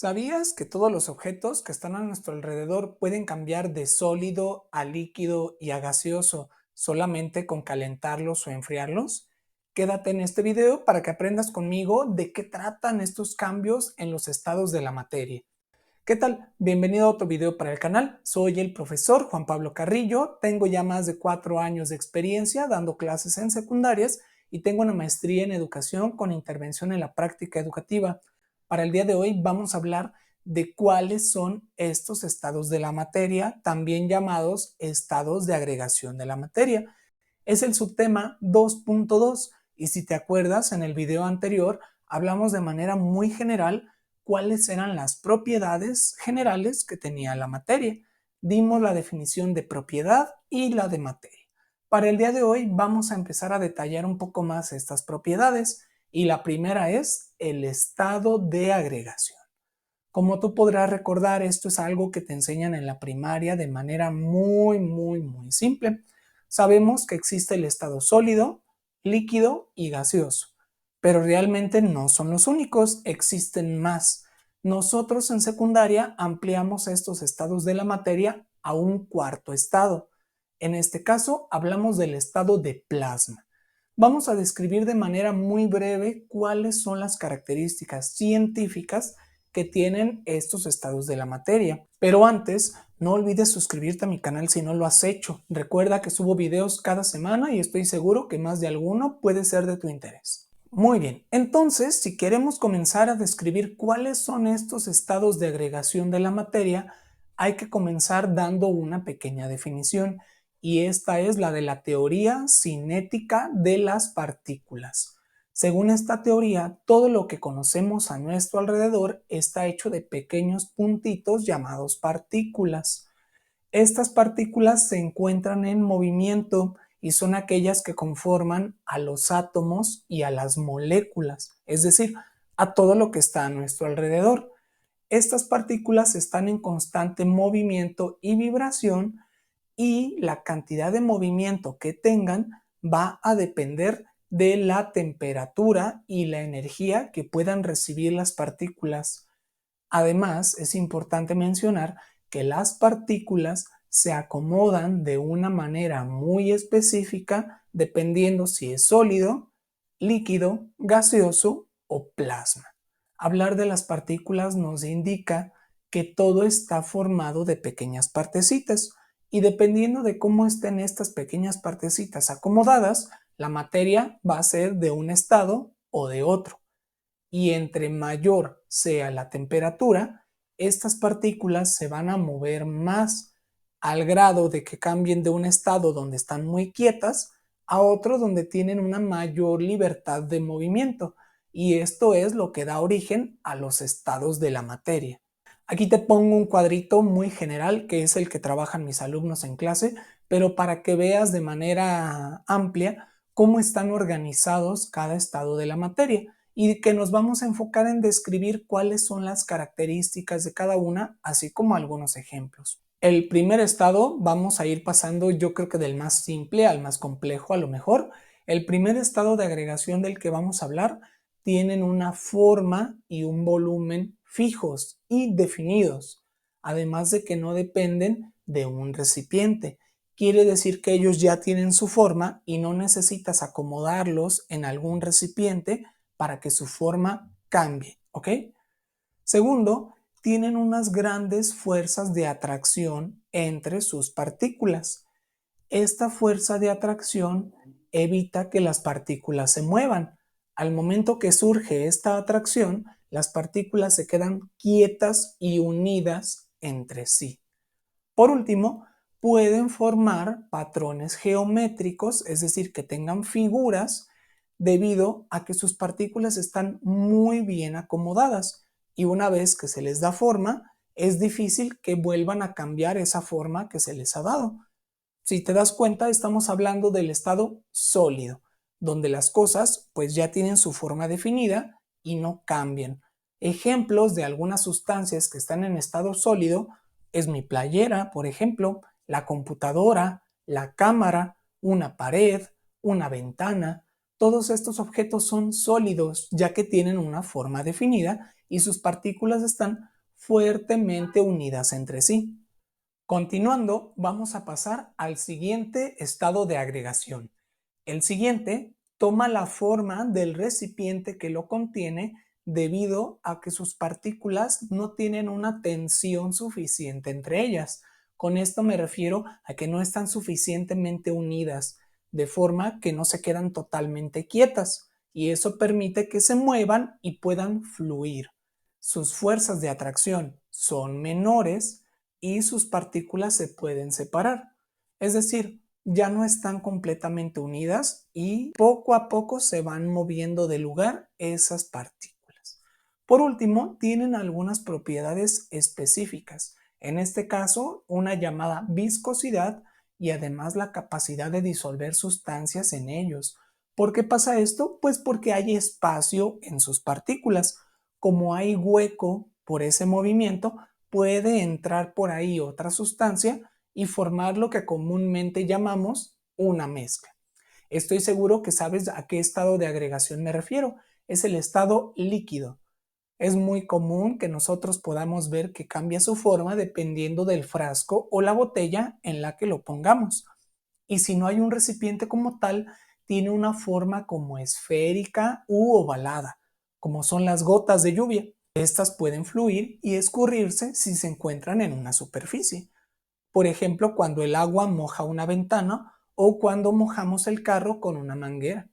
¿Sabías que todos los objetos que están a nuestro alrededor pueden cambiar de sólido a líquido y a gaseoso solamente con calentarlos o enfriarlos? Quédate en este video para que aprendas conmigo de qué tratan estos cambios en los estados de la materia. ¿Qué tal? Bienvenido a otro video para el canal. Soy el profesor Juan Pablo Carrillo. Tengo ya más de 4 años de experiencia dando clases en secundarias y tengo una maestría en educación con intervención en la práctica educativa. Para el día de hoy vamos a hablar de cuáles son estos estados de la materia, también llamados estados de agregación de la materia. Es el subtema 2.2 y si te acuerdas, en el video anterior hablamos de manera muy general cuáles eran las propiedades generales que tenía la materia. Dimos la definición de propiedad y la de materia. Para el día de hoy vamos a empezar a detallar un poco más estas propiedades y la primera es el estado de agregación. Como tú podrás recordar, esto es algo que te enseñan en la primaria de manera muy simple. Sabemos que existe el estado sólido, líquido y gaseoso, pero realmente no son los únicos, existen más. Nosotros en secundaria ampliamos estos estados de la materia a un cuarto estado. En este caso hablamos del estado de plasma. Vamos a describir de manera muy breve cuáles son las características científicas que tienen estos estados de la materia. Pero antes, no olvides suscribirte a mi canal si no lo has hecho. Recuerda que subo videos cada semana y estoy seguro que más de alguno puede ser de tu interés. Muy bien, entonces si queremos comenzar a describir cuáles son estos estados de agregación de la materia, hay que comenzar dando una pequeña definición y esta es la de la teoría cinética de las partículas. Según esta teoría, todo lo que conocemos a nuestro alrededor está hecho de pequeños puntitos llamados partículas. Estas partículas se encuentran en movimiento y son aquellas que conforman a los átomos y a las moléculas, es decir, a todo lo que está a nuestro alrededor. Estas partículas están en constante movimiento y vibración y la cantidad de movimiento que tengan va a depender de la temperatura y la energía que puedan recibir las partículas. Además, es importante mencionar que las partículas se acomodan de una manera muy específica dependiendo si es sólido, líquido, gaseoso o plasma. Hablar de las partículas nos indica que todo está formado de pequeñas partecitas y dependiendo de cómo estén estas pequeñas partecitas acomodadas, la materia va a ser de un estado o de otro. Y entre mayor sea la temperatura, estas partículas se van a mover más al grado de que cambien de un estado donde están muy quietas a otro donde tienen una mayor libertad de movimiento. Y esto es lo que da origen a los estados de la materia. Aquí te pongo un cuadrito muy general que es el que trabajan mis alumnos en clase, pero para que veas de manera amplia cómo están organizados cada estado de la materia y que nos vamos a enfocar en describir cuáles son las características de cada una, así como algunos ejemplos. El primer estado vamos a ir pasando, yo creo que del más simple al más complejo a lo mejor. El primer estado de agregación del que vamos a hablar tienen una forma y un volumen fijos y definidos, además de que no dependen de un recipiente. Quiere decir que ellos ya tienen su forma y no necesitas acomodarlos en algún recipiente para que su forma cambie, ¿ok? Segundo, tienen unas grandes fuerzas de atracción entre sus partículas. Esta fuerza de atracción evita que las partículas se muevan. Al momento que surge esta atracción, las partículas se quedan quietas y unidas entre sí. Por último, pueden formar patrones geométricos, es decir, que tengan figuras debido a que sus partículas están muy bien acomodadas y una vez que se les da forma, es difícil que vuelvan a cambiar esa forma que se les ha dado. Si te das cuenta, estamos hablando del estado sólido, donde las cosas pues ya tienen su forma definida y no cambian. Ejemplos de algunas sustancias que están en estado sólido es mi playera, por ejemplo, la computadora, la cámara, una pared, una ventana. Todos estos objetos son sólidos ya que tienen una forma definida y sus partículas están fuertemente unidas entre sí. Continuando, vamos a pasar al siguiente estado de agregación. El siguiente toma la forma del recipiente que lo contiene debido a que sus partículas no tienen una tensión suficiente entre ellas. Con esto me refiero a que no están suficientemente unidas, de forma que no se quedan totalmente quietas, y eso permite que se muevan y puedan fluir. Sus fuerzas de atracción son menores y sus partículas se pueden separar. Es decir, ya no están completamente unidas y poco a poco se van moviendo de lugar esas partículas. Por último, tienen algunas propiedades específicas. En este caso, una llamada viscosidad y además la capacidad de disolver sustancias en ellos. ¿Por qué pasa esto? Pues porque hay espacio en sus partículas. Como hay hueco por ese movimiento, puede entrar por ahí otra sustancia y formar lo que comúnmente llamamos una mezcla. Estoy seguro que sabes a qué estado de agregación me refiero. Es el estado líquido. Es muy común que nosotros podamos ver que cambia su forma dependiendo del frasco o la botella en la que lo pongamos. Y si no hay un recipiente como tal, tiene una forma como esférica u ovalada, como son las gotas de lluvia. Estas pueden fluir y escurrirse si se encuentran en una superficie. Por ejemplo, cuando el agua moja una ventana o cuando mojamos el carro con una manguera.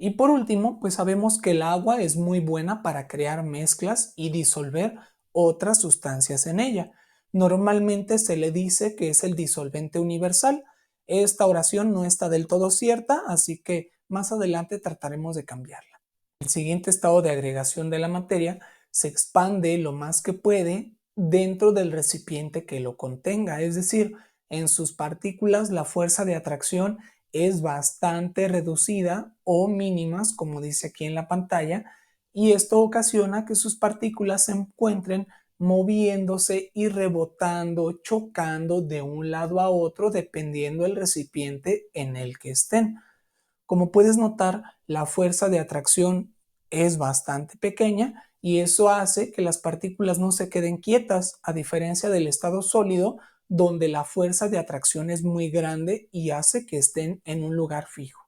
Y por último, pues sabemos que el agua es muy buena para crear mezclas y disolver otras sustancias en ella. Normalmente se le dice que es el disolvente universal. Esta oración no está del todo cierta, así que más adelante trataremos de cambiarla. El siguiente estado de agregación de la materia se expande lo más que puede dentro del recipiente que lo contenga, es decir, en sus partículas la fuerza de atracción es bastante reducida o mínimas, como dice aquí en la pantalla, y esto ocasiona que sus partículas se encuentren moviéndose y rebotando, chocando de un lado a otro dependiendo del recipiente en el que estén. Como puedes notar, la fuerza de atracción es bastante pequeña y eso hace que las partículas no se queden quietas, a diferencia del estado sólido, donde la fuerza de atracción es muy grande y hace que estén en un lugar fijo.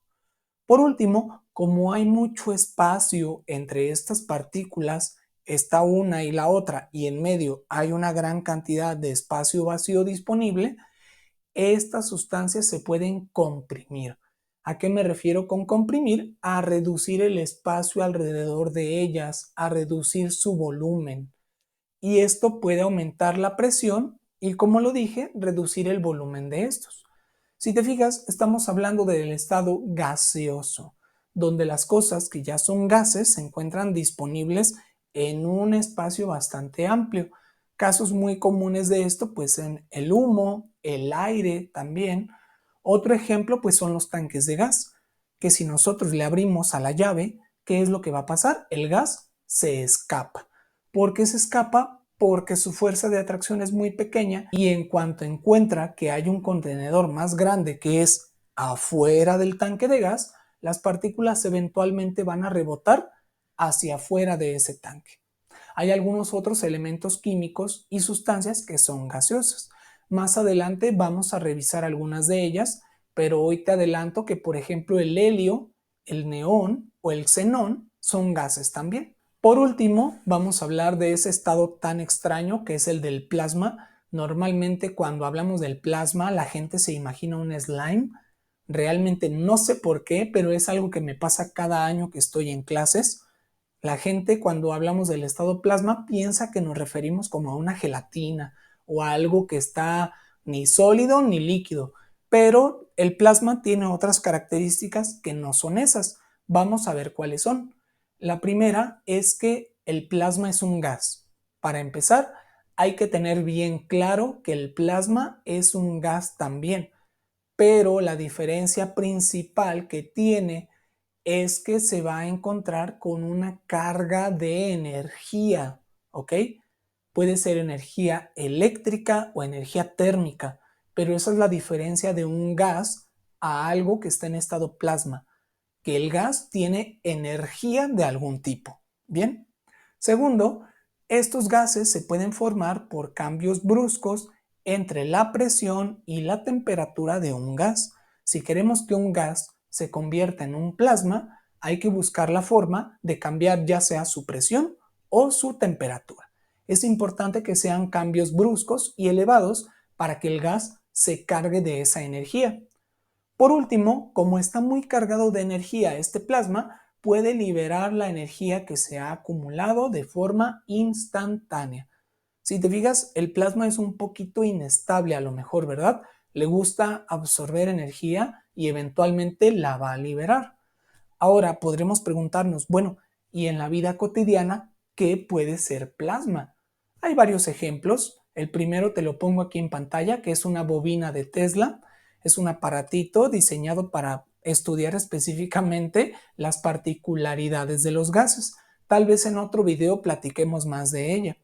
Por último, como hay mucho espacio entre estas partículas, está una y la otra, y en medio hay una gran cantidad de espacio vacío disponible, estas sustancias se pueden comprimir. ¿A qué me refiero con comprimir? A reducir el espacio alrededor de ellas, a reducir su volumen. Y esto puede aumentar la presión y, como lo dije, reducir el volumen de estos. Si te fijas, estamos hablando del estado gaseoso, donde las cosas que ya son gases se encuentran disponibles en un espacio bastante amplio. Casos muy comunes de esto, pues en el humo, el aire también. Otro ejemplo, pues son los tanques de gas, que si nosotros le abrimos a la llave, ¿qué es lo que va a pasar? El gas se escapa. ¿Por qué se escapa? Porque su fuerza de atracción es muy pequeña y en cuanto encuentra que hay un contenedor más grande que es afuera del tanque de gas, las partículas eventualmente van a rebotar hacia afuera de ese tanque. Hay algunos otros elementos químicos y sustancias que son gaseosas. Más adelante vamos a revisar algunas de ellas, pero hoy te adelanto que, por ejemplo, el helio, el neón o el xenón son gases también. Por último, vamos a hablar de ese estado tan extraño que es el del plasma. Normalmente cuando hablamos del plasma la gente se imagina un slime. Realmente no sé por qué, pero es algo que me pasa cada año que estoy en clases. La gente cuando hablamos del estado plasma piensa que nos referimos como a una gelatina o a algo que está ni sólido ni líquido, pero el plasma tiene otras características que no son esas. Vamos a ver cuáles son. La primera es que el plasma es un gas. Para empezar, hay que tener bien claro que el plasma es un gas también, pero la diferencia principal que tiene es que se va a encontrar con una carga de energía, ¿ok? Puede ser energía eléctrica o energía térmica, pero esa es la diferencia de un gas a algo que está en estado plasma. que el gas tiene energía de algún tipo. Bien. Segundo, estos gases se pueden formar por cambios bruscos entre la presión y la temperatura de un gas. Si queremos que un gas se convierta en un plasma, hay que buscar la forma de cambiar ya sea su presión o su temperatura. Es importante que sean cambios bruscos y elevados para que el gas se cargue de esa energía. Por último, como está muy cargado de energía este plasma, puede liberar la energía que se ha acumulado de forma instantánea. Si te fijas, el plasma es un poquito inestable a lo mejor, ¿verdad? Le gusta absorber energía y eventualmente la va a liberar. Ahora podremos preguntarnos, bueno, ¿y en la vida cotidiana qué puede ser plasma? Hay varios ejemplos. El primero te lo pongo aquí en pantalla, que es una bobina de Tesla. Es un aparatito diseñado para estudiar específicamente las particularidades de los gases. Tal vez en otro video platiquemos más de ella.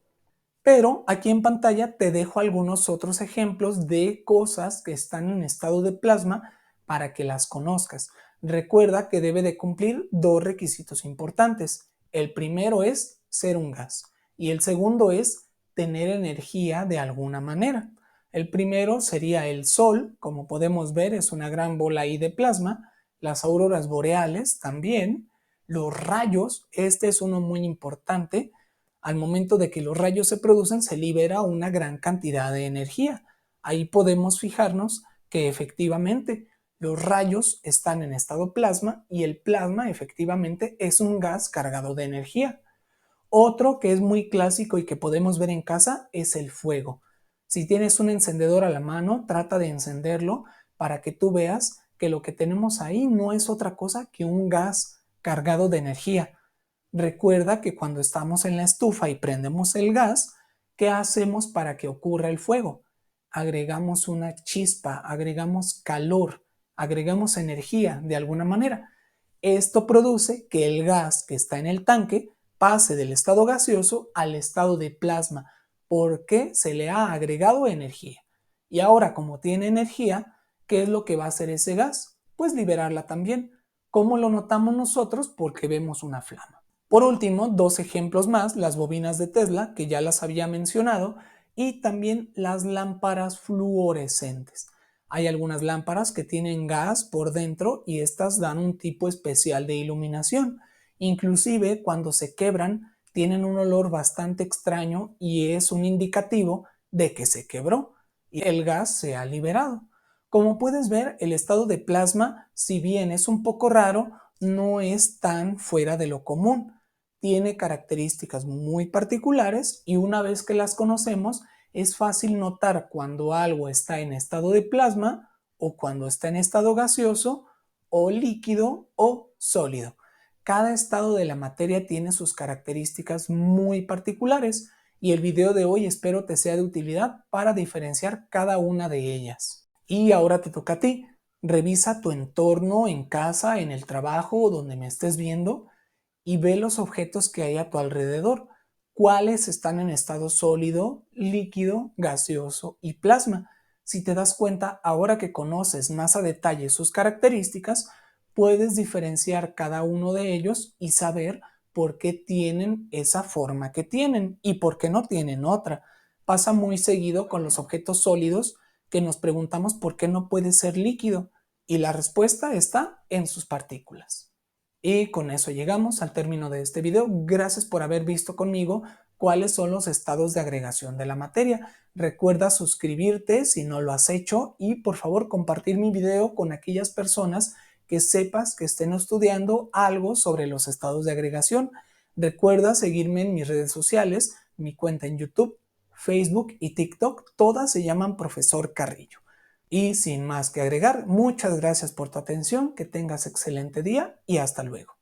Pero aquí en pantalla te dejo algunos otros ejemplos de cosas que están en estado de plasma para que las conozcas. Recuerda que debe de cumplir dos requisitos importantes. El primero es ser un gas y el segundo es tener energía de alguna manera. El primero sería el sol, como podemos ver es una gran bola ahí de plasma, las auroras boreales también, los rayos, este es uno muy importante. Al momento de que los rayos se producen, se libera una gran cantidad de energía. Ahí podemos fijarnos que efectivamente los rayos están en estado plasma y el plasma efectivamente es un gas cargado de energía. Otro que es muy clásico y que podemos ver en casa es el fuego. Si tienes un encendedor a la mano, trata de encenderlo para que tú veas que lo que tenemos ahí no es otra cosa que un gas cargado de energía. Recuerda que cuando estamos en la estufa y prendemos el gas, ¿qué hacemos para que ocurra el fuego? Agregamos una chispa, agregamos calor, agregamos energía de alguna manera. Esto produce que el gas que está en el tanque pase del estado gaseoso al estado de plasma porque se le ha agregado energía. Y ahora, como tiene energía, ¿qué es lo que va a hacer ese gas? Pues liberarla también. ¿Cómo lo notamos nosotros? Porque vemos una flama. Por último, dos ejemplos más, las bobinas de Tesla, que ya las había mencionado, y también las lámparas fluorescentes. Hay algunas lámparas que tienen gas por dentro y estas dan un tipo especial de iluminación. Inclusive cuando se quebran tienen un olor bastante extraño y es un indicativo de que se quebró y el gas se ha liberado. Como puedes ver, el estado de plasma, si bien es un poco raro, no es tan fuera de lo común. Tiene características muy particulares y una vez que las conocemos, es fácil notar cuando algo está en estado de plasma o cuando está en estado gaseoso o líquido o sólido. Cada estado de la materia tiene sus características muy particulares y el video de hoy espero te sea de utilidad para diferenciar cada una de ellas. Y ahora te toca a ti. Revisa tu entorno en casa, en el trabajo o donde me estés viendo y ve los objetos que hay a tu alrededor. ¿Cuáles están en estado sólido, líquido, gaseoso y plasma? Si te das cuenta, ahora que conoces más a detalle sus características, puedes diferenciar cada uno de ellos y saber por qué tienen esa forma que tienen y por qué no tienen otra. Pasa muy seguido con los objetos sólidos que nos preguntamos por qué no puede ser líquido y la respuesta está en sus partículas. Y con eso llegamos al término de este video. Gracias por haber visto conmigo cuáles son los estados de agregación de la materia. Recuerda suscribirte si no lo has hecho y por favor compartir mi video con aquellas personas que sepas que estén estudiando algo sobre los estados de agregación. Recuerda seguirme en mis redes sociales, mi cuenta en YouTube, Facebook y TikTok, todas se llaman Profesor Carrillo. Y sin más que agregar, muchas gracias por tu atención, que tengas excelente día y hasta luego.